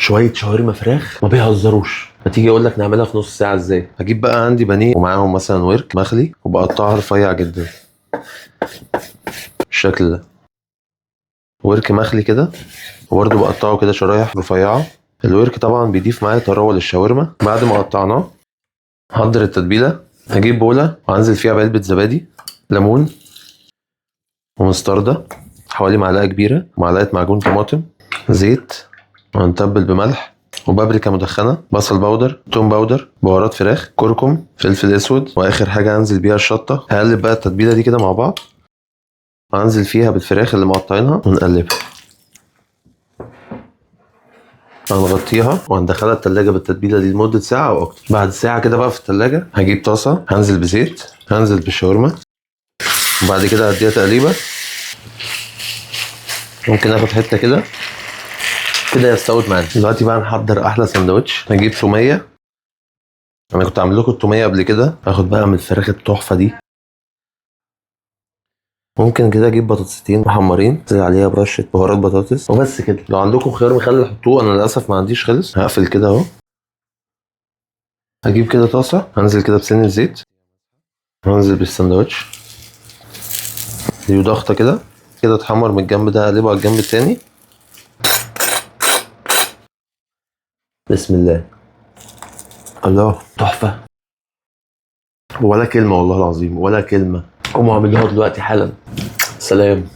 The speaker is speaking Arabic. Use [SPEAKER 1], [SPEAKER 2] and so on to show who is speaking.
[SPEAKER 1] شويه شاورما فراخ ما بيهزروش. ما تيجي اقول لك نعملها في نص ساعه ازاي. هجيب بقى عندي بانيه ومعاهم مثلا ورك مخلي وبقطعها رفيع جدا بالشكل ده. ورك مخلي كده، وبرده بقطعه كده شرايح رفيعه. الورك طبعا بيضيف معايا طراوه للشاورما. بعد ما قطعناه هحضر التتبيله. هجيب بوله وهنزل فيها بعلبه زبادي، ليمون، ومستردة حوالي معلقه كبيره، ومعلقه معجون طماطم، زيت، وهنتبل بملح وبابريكا مدخنه، بصل باودر، توم باودر، بهارات فراخ، كركم، فلفل اسود، واخر حاجه هنزل بيها الشطه. هقلب بقى التتبيله دي كده مع بعض، وهنزل فيها بالفراخ اللي مقطعينها ونقلبها. هنغطيها وهندخلها التلاجة بالتتبيلة دي لمدة ساعة أو أكتر. بعد ساعة كده بقى في التلاجة هجيب طاسة، هنزل بزيت، هنزل بالشاورما، وبعد كده هديها تقليبة. ممكن اخد حتة كده كده يستوت معانا. دلوقتي بقى نحضر أحلى سندوتش. هجيب تومية، أنا كنت عامل لكم التومية قبل كده. هاخد بقى من الفراخ التحفة دي. ممكن كده اجيب بطاطستين محمرين، انزل عليها برشه بهارات بطاطس وبس كده. لو عندكم خيار مخلل حطوه، انا للاسف ما عنديش خلص. هقفل كده اهو. هجيب كده طاسه، هنزل كده بسن الزيت، هنزل بالسندوتش دي ضغطه كده كده اتحمر من الجنب ده، اقلبه على الجنب التاني. بسم الله. الله، تحفه. ولا كلمه والله العظيم، ولا كلمه. قوموا اعملوها دلوقتي حالا. سلام.